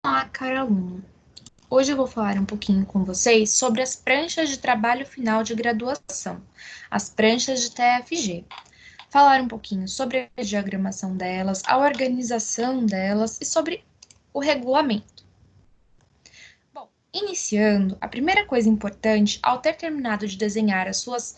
Olá, caro aluno. Hoje eu vou falar um pouquinho com vocês sobre as pranchas de trabalho final de graduação, as pranchas de TFG. Falar um pouquinho sobre a diagramação delas, a organização delas e sobre o regulamento. Bom, iniciando, a primeira coisa importante, ao ter terminado de desenhar as suas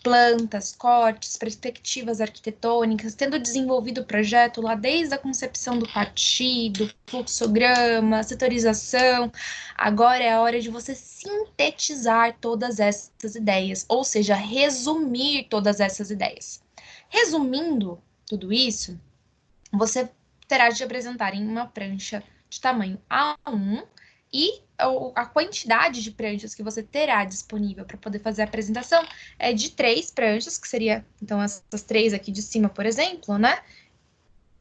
plantas, cortes, perspectivas arquitetônicas, tendo desenvolvido o projeto lá desde a concepção do partido, fluxograma, setorização, agora é a hora de você sintetizar todas essas ideias, ou seja, resumir todas essas ideias. Resumindo tudo isso, você terá de apresentar em uma prancha de tamanho A1 e a quantidade de pranchas que você terá disponível para poder fazer a apresentação é de 3 pranchas, que seria, então, essas 3 aqui de cima, por exemplo, né?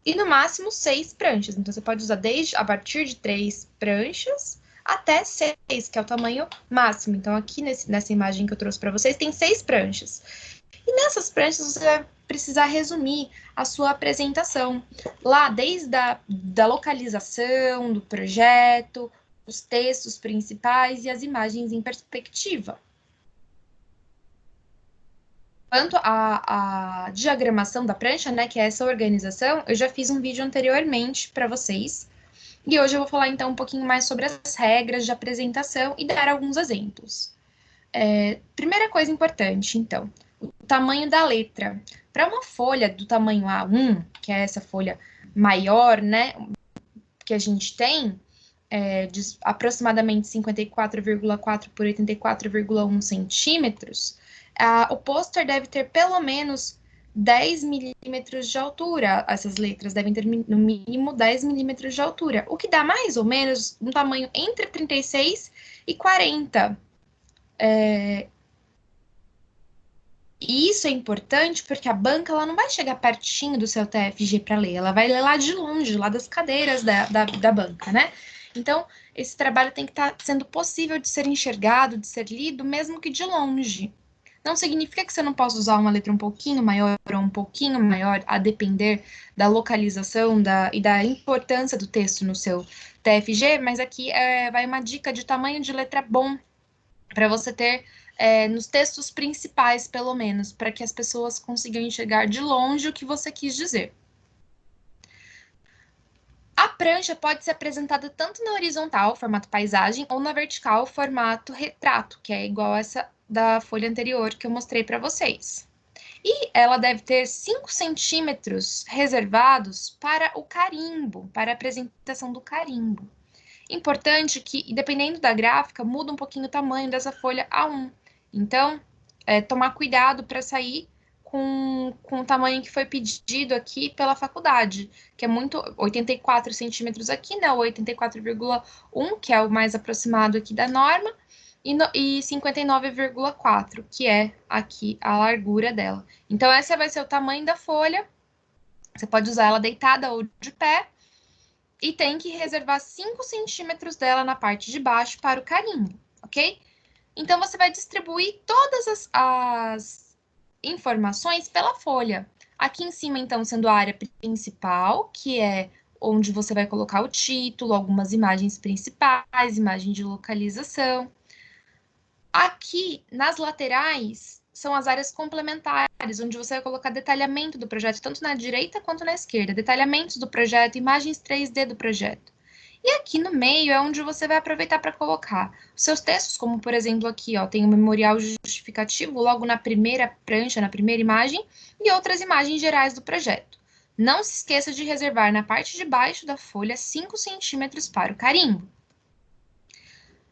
E no máximo 6 pranchas. Então, você pode usar desde a partir de 3 pranchas até 6, que é o tamanho máximo. Então, aqui nessa imagem que eu trouxe para vocês, tem 6 pranchas. E nessas pranchas você vai precisar resumir a sua apresentação. Lá, desde da localização do projeto, os textos principais e as imagens em perspectiva. Quanto à diagramação da prancha, né, que é essa organização, eu já fiz um vídeo anteriormente para vocês. E hoje eu vou falar então um pouquinho mais sobre as regras de apresentação e dar alguns exemplos. Primeira coisa importante, então, o tamanho da letra. Para uma folha do tamanho A1, que é essa folha maior, né, que a gente tem, de aproximadamente 54,4 por 84,1 centímetros, o pôster deve ter pelo menos 10 milímetros de altura. Essas letras devem ter no mínimo 10 milímetros de altura, o que dá mais ou menos um tamanho entre 36 e 40. E isso é importante porque a banca ela não vai chegar pertinho do seu TFG para ler, ela vai ler lá de longe, lá das cadeiras da banca, né? Então, esse trabalho tem que estar sendo possível de ser enxergado, de ser lido, mesmo que de longe. Não significa que você não possa usar uma letra um pouquinho maior ou um pouquinho maior, a depender da localização e da importância do texto no seu TFG, mas aqui vai uma dica de tamanho de letra bom para você ter nos textos principais, pelo menos, para que as pessoas consigam enxergar de longe o que você quis dizer. A prancha pode ser apresentada tanto na horizontal, formato paisagem, ou na vertical, formato retrato, que é igual essa da folha anterior que eu mostrei para vocês. E ela deve ter 5 centímetros reservados para o carimbo, para a apresentação do carimbo. Importante que, dependendo da gráfica, muda um pouquinho o tamanho dessa folha A1. Então, tomar cuidado para sair com o tamanho que foi pedido aqui pela faculdade, que é muito 84 centímetros aqui, né? O 84,1, que é o mais aproximado aqui da norma, e 59,4, que é aqui a largura dela. Então, esse vai ser o tamanho da folha. Você pode usar ela deitada ou de pé, e tem que reservar 5 centímetros dela na parte de baixo para o carimbo, ok? Então, você vai distribuir todas as informações pela folha. Aqui em cima, então, sendo a área principal, que é onde você vai colocar o título, algumas imagens principais, imagem de localização. Aqui, nas laterais, são as áreas complementares, onde você vai colocar detalhamento do projeto, tanto na direita quanto na esquerda. Detalhamentos do projeto, imagens 3D do projeto. E aqui no meio é onde você vai aproveitar para colocar os seus textos, como por exemplo aqui, ó, tem o memorial justificativo logo na primeira prancha, na primeira imagem, e outras imagens gerais do projeto. Não se esqueça de reservar na parte de baixo da folha 5 centímetros para o carimbo.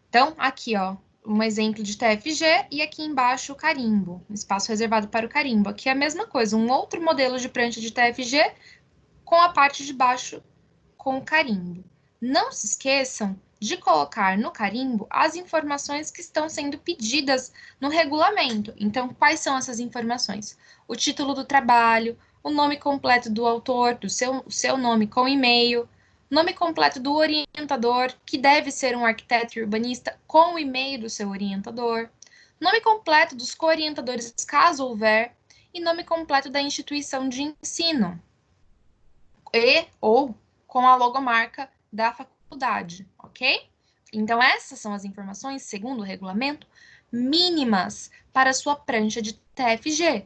Então, aqui, ó, um exemplo de TFG e aqui embaixo o carimbo, um espaço reservado para o carimbo. Aqui é a mesma coisa, um outro modelo de prancha de TFG com a parte de baixo com o carimbo. Não se esqueçam de colocar no carimbo as informações que estão sendo pedidas no regulamento. Então, quais são essas informações? O título do trabalho, o nome completo do autor, do seu nome com e-mail, nome completo do orientador, que deve ser um arquiteto e urbanista com o e-mail do seu orientador, nome completo dos co-orientadores, caso houver, e nome completo da instituição de ensino, ou com a logomarca da faculdade dificuldade, ok? Então, essas são as informações, segundo o regulamento, mínimas para a sua prancha de TFG,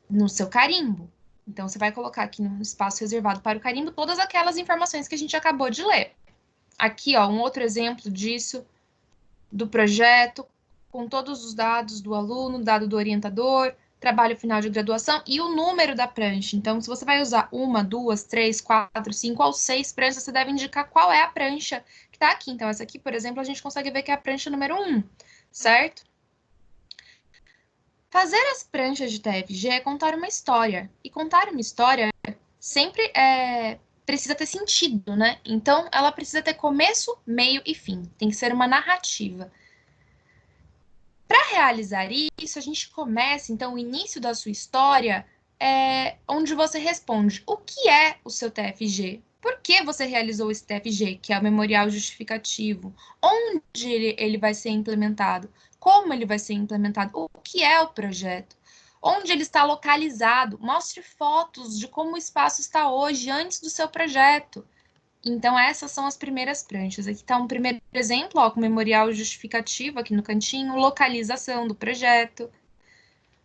no seu carimbo. Então, você vai colocar aqui no espaço reservado para o carimbo todas aquelas informações que a gente acabou de ler. Aqui, ó, um outro exemplo disso, do projeto, com todos os dados do aluno, dado do orientador, trabalho final de graduação e o número da prancha. Então, se você vai usar 1, 2, 3, 4, 5 ou 6 pranchas, você deve indicar qual é a prancha que está aqui. Então, essa aqui, por exemplo, a gente consegue ver que é a prancha número 1, certo? Fazer as pranchas de TFG é contar uma história. E contar uma história sempre precisa ter sentido, né? Então, ela precisa ter começo, meio e fim. Tem que ser uma narrativa. Para realizar isso, a gente começa, então, o início da sua história, onde você responde o que é o seu TFG, por que você realizou esse TFG, que é o memorial justificativo, onde ele vai ser implementado, como ele vai ser implementado, o que é o projeto, onde ele está localizado, mostre fotos de como o espaço está hoje, antes do seu projeto. Então, essas são as primeiras pranchas. Aqui está um primeiro exemplo, ó, com memorial justificativo aqui no cantinho, localização do projeto,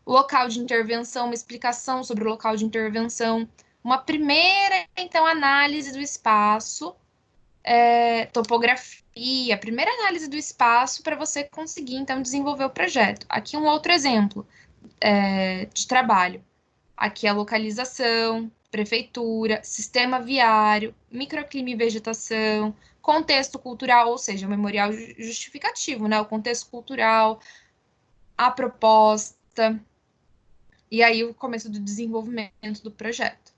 local de intervenção, uma explicação sobre o local de intervenção, uma primeira, então, análise do espaço, topografia, primeira análise do espaço para você conseguir, então, desenvolver o projeto. Aqui um outro exemplo de trabalho. Aqui a localização, prefeitura, sistema viário, microclima e vegetação, contexto cultural, ou seja, o memorial justificativo, né? O contexto cultural, a proposta, e aí o começo do desenvolvimento do projeto.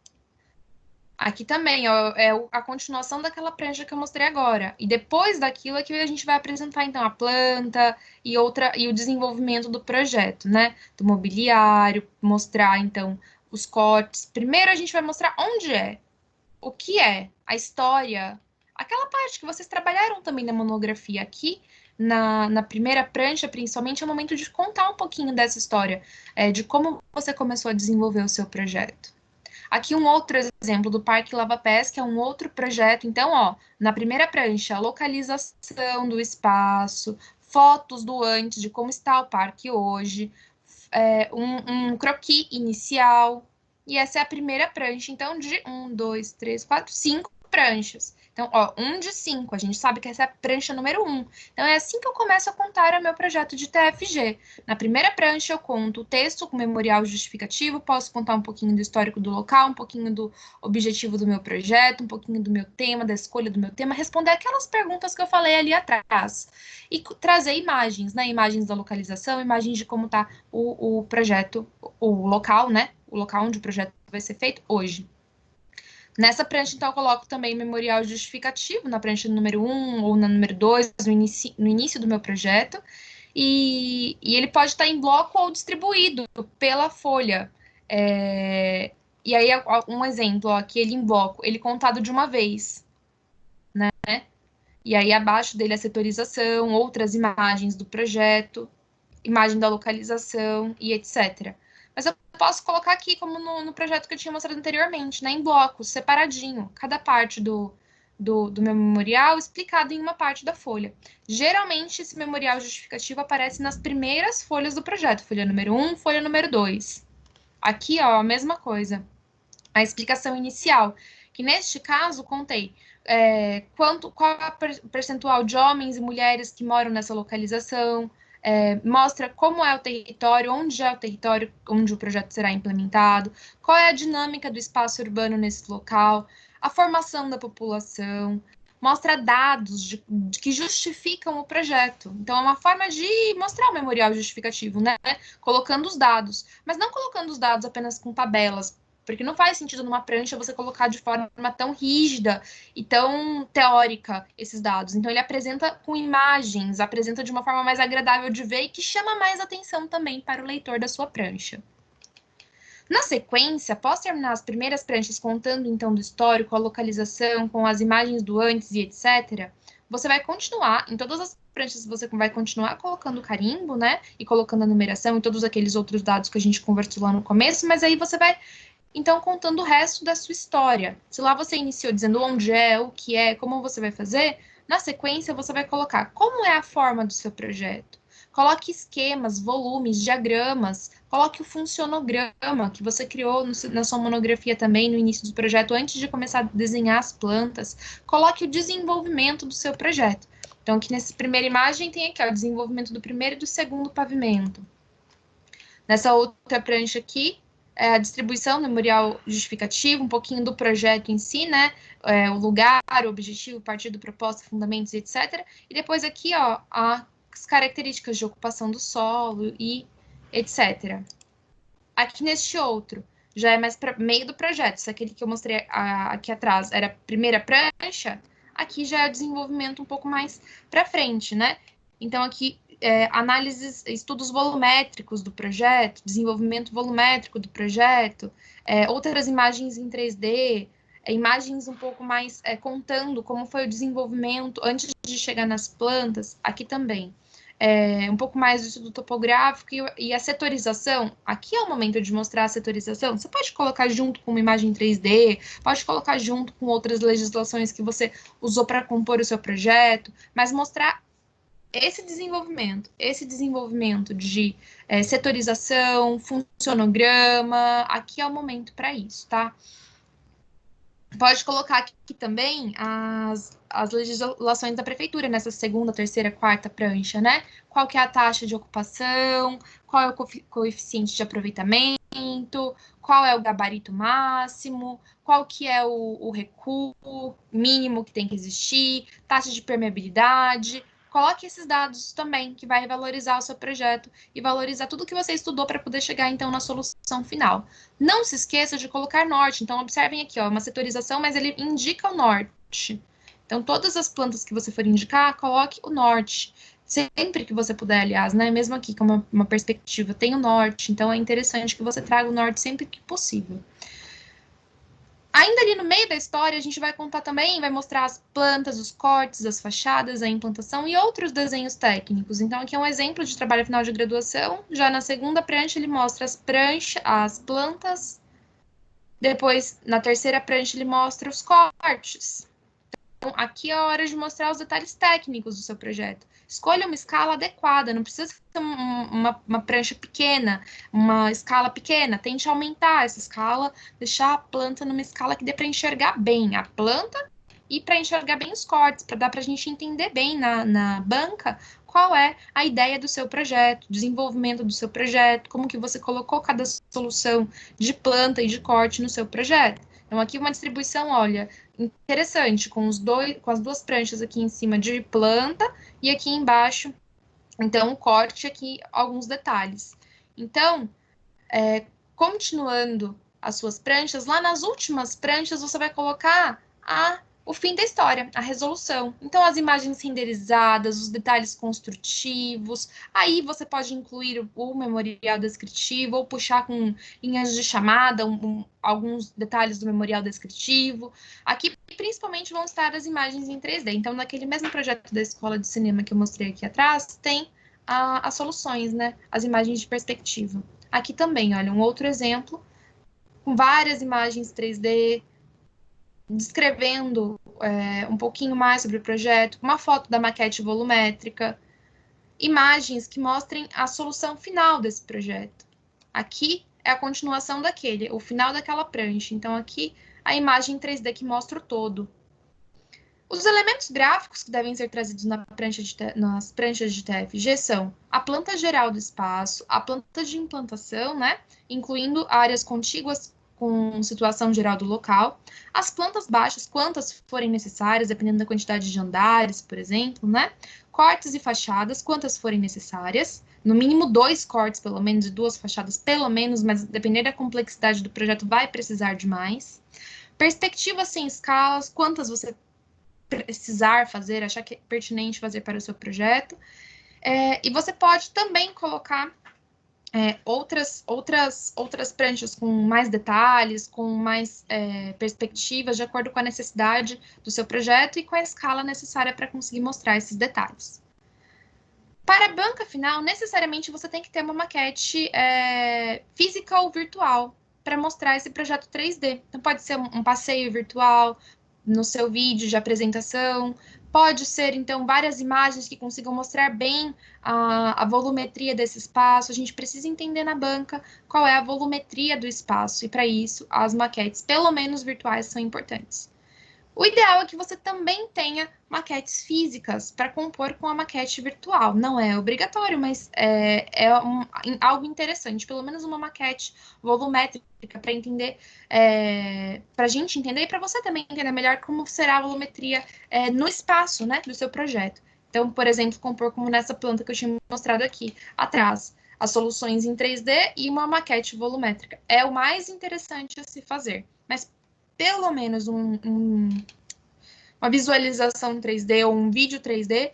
Aqui também ó, é a continuação daquela prancha que eu mostrei agora. E depois daquilo é que a gente vai apresentar, então, a planta e o desenvolvimento do projeto, né? Do mobiliário, mostrar, então, os cortes. Primeiro a gente vai mostrar onde é, o que é, a história, aquela parte que vocês trabalharam também na monografia aqui, na primeira prancha, principalmente, é o momento de contar um pouquinho dessa história, de como você começou a desenvolver o seu projeto. Aqui um outro exemplo do Parque Lava Pés, que é um outro projeto. Então, ó, na primeira prancha, localização do espaço, fotos do antes, de como está o parque hoje, um croquis inicial. E essa é a primeira prancha, então, de 1, 2, 3, 4, 5 pranchas. Então, ó, 1 de 5. A gente sabe que essa é a prancha número 1. Então, é assim que eu começo a contar o meu projeto de TFG. Na primeira prancha, eu conto o texto com memorial justificativo, posso contar um pouquinho do histórico do local, um pouquinho do objetivo do meu projeto, um pouquinho do meu tema, da escolha do meu tema, responder aquelas perguntas que eu falei ali atrás. E trazer imagens, né? Imagens da localização, imagens de como está o projeto, o local, né? O local onde o projeto vai ser feito hoje. Nessa prancha, então, eu coloco também memorial justificativo, na prancha número 1 ou na número 2, no início do meu projeto. E ele pode estar em bloco ou distribuído pela folha. E aí, um exemplo, ó, aqui ele em bloco, ele contado de uma vez, né? E aí, abaixo dele, a setorização, outras imagens do projeto, imagem da localização e etc. Mas eu posso colocar aqui, como no projeto que eu tinha mostrado anteriormente, né, em blocos, separadinho, cada parte do meu memorial explicado em uma parte da folha. Geralmente, esse memorial justificativo aparece nas primeiras folhas do projeto, folha número 1, folha número 2. Aqui, ó, a mesma coisa. A explicação inicial, que neste caso contei qual é o percentual de homens e mulheres que moram nessa localização, mostra como é o território, onde é o território onde o projeto será implementado, qual é a dinâmica do espaço urbano nesse local, a formação da população, mostra dados que justificam o projeto. Então, é uma forma de mostrar o memorial justificativo, né? Colocando os dados, mas não colocando os dados apenas com tabelas, porque não faz sentido numa prancha você colocar de forma tão rígida e tão teórica esses dados. Então, ele apresenta com imagens, apresenta de uma forma mais agradável de ver e que chama mais atenção também para o leitor da sua prancha. Na sequência, após terminar as primeiras pranchas contando então do histórico, a localização, com as imagens do antes e etc., você vai continuar, em todas as pranchas você vai continuar colocando o carimbo, né? E colocando a numeração e todos aqueles outros dados que a gente conversou lá no começo, mas aí você vai então contando o resto da sua história. Se lá você iniciou dizendo onde é, o que é, como você vai fazer, Na sequência, você vai colocar como é a forma do seu projeto. Coloque esquemas, volumes, diagramas, coloque o funcionograma que você criou na sua monografia também no início do projeto, antes de começar a desenhar as plantas. Coloque o desenvolvimento do seu projeto. Então, aqui nessa primeira imagem tem aqui ó, o desenvolvimento do primeiro e do segundo pavimento. Nessa outra prancha aqui, é a distribuição, memorial justificativo, um pouquinho do projeto em si, né? O lugar, o objetivo, partido, proposta, fundamentos, etc. E depois aqui, ó, as características de ocupação do solo e etc. Aqui neste outro, já é mais para meio do projeto. Isso aquele que eu mostrei aqui atrás era a primeira prancha, aqui já é o desenvolvimento um pouco mais para frente, né? Então, aqui, análises, estudos volumétricos do projeto, desenvolvimento volumétrico do projeto, outras imagens em 3D, imagens um pouco mais contando como foi o desenvolvimento antes de chegar nas plantas, aqui também. Um pouco mais do estudo topográfico e a setorização. Aqui é o momento de mostrar a setorização. Você pode colocar junto com uma imagem 3D, pode colocar junto com outras legislações que você usou para compor o seu projeto, mas mostrar esse desenvolvimento de setorização, funcionograma, aqui é o momento para isso, tá? Pode colocar aqui também as legislações da prefeitura, nessa segunda, terceira, quarta prancha, né? Qual que é a taxa de ocupação, qual é o coeficiente de aproveitamento, qual é o gabarito máximo, qual que é o recuo mínimo que tem que existir, taxa de permeabilidade. Coloque esses dados também, que vai valorizar o seu projeto e valorizar tudo que você estudou para poder chegar, então, na solução final. Não se esqueça de colocar norte. Então, observem aqui, ó, uma setorização, mas ele indica o norte. Então, todas as plantas que você for indicar, coloque o norte. Sempre que você puder, aliás, né? Mesmo aqui com uma perspectiva, tem o norte. Então, é interessante que você traga o norte sempre que possível. Ainda ali no meio da história, a gente vai contar também, vai mostrar as plantas, os cortes, as fachadas, a implantação e outros desenhos técnicos. Então, aqui é um exemplo de trabalho final de graduação. Já na segunda prancha, ele mostra as plantas. Depois, na terceira prancha, ele mostra os cortes. Então, aqui é a hora de mostrar os detalhes técnicos do seu projeto. Escolha uma escala adequada, não precisa ser uma prancha pequena, uma escala pequena. Tente aumentar essa escala, deixar a planta numa escala que dê para enxergar bem a planta e para enxergar bem os cortes, para dar para a gente entender bem na banca qual é a ideia do seu projeto, desenvolvimento do seu projeto, como que você colocou cada solução de planta e de corte no seu projeto. Então, aqui uma distribuição, olha, interessante, com as duas pranchas aqui em cima de planta e aqui embaixo, então, o corte aqui, alguns detalhes. Então, continuando as suas pranchas, lá nas últimas pranchas você vai colocar o fim da história, a resolução. Então, as imagens renderizadas, os detalhes construtivos, aí você pode incluir o memorial descritivo ou puxar com linhas de chamada, alguns detalhes do memorial descritivo. Aqui, principalmente, vão estar as imagens em 3D. Então, naquele mesmo projeto da escola de cinema que eu mostrei aqui atrás, tem as soluções, né? As imagens de perspectiva. Aqui também, olha, um outro exemplo, com várias imagens 3D, descrevendo um pouquinho mais sobre o projeto, uma foto da maquete volumétrica, imagens que mostrem a solução final desse projeto. Aqui é a continuação daquele, o final daquela prancha. Então, aqui a imagem 3D que mostra o todo. Os elementos gráficos que devem ser trazidos nas pranchas de TFG são a planta geral do espaço, a planta de implantação, né, incluindo áreas contíguas com situação geral do local, as plantas baixas, quantas forem necessárias, dependendo da quantidade de andares, por exemplo, né, cortes e fachadas, quantas forem necessárias, no mínimo 2 cortes, pelo menos, e 2 fachadas, pelo menos, mas dependendo da complexidade do projeto, vai precisar de mais. Perspectivas sem escalas, quantas você precisar fazer, achar que é pertinente fazer para o seu projeto. E você pode também colocar outras pranchas com mais detalhes, com mais perspectivas, de acordo com a necessidade do seu projeto e com a escala necessária para conseguir mostrar esses detalhes. Para a banca final, necessariamente você tem que ter uma maquete física ou virtual para mostrar esse projeto 3D. Então, pode ser um passeio virtual no seu vídeo de apresentação, Pode ser, então, várias imagens que consigam mostrar bem a volumetria desse espaço. A gente precisa entender na banca qual é a volumetria do espaço, e para isso, as maquetes, pelo menos virtuais, são importantes. O ideal é que você também tenha maquetes físicas para compor com a maquete virtual. Não é obrigatório, mas algo interessante. Pelo menos uma maquete volumétrica para entender, para a gente entender e para você também entender melhor como será a volumetria no espaço, né, do seu projeto. Então, por exemplo, compor como nessa planta que eu tinha mostrado aqui atrás, as soluções em 3D e uma maquete volumétrica. É o mais interessante a se fazer. Mas pelo menos uma visualização em 3D ou um vídeo 3D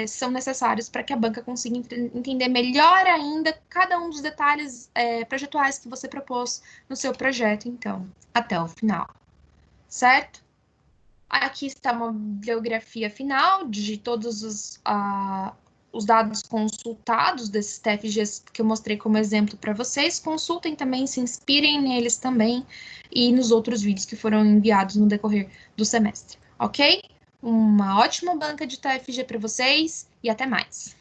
são necessários para que a banca consiga entender melhor ainda cada um dos detalhes projetuais que você propôs no seu projeto, então, até o final, certo? Aqui está uma bibliografia final de todos os dados consultados desses TFGs que eu mostrei como exemplo para vocês. Consultem também, se inspirem neles também e nos outros vídeos que foram enviados no decorrer do semestre, ok? Uma ótima banca de TFG para vocês e até mais!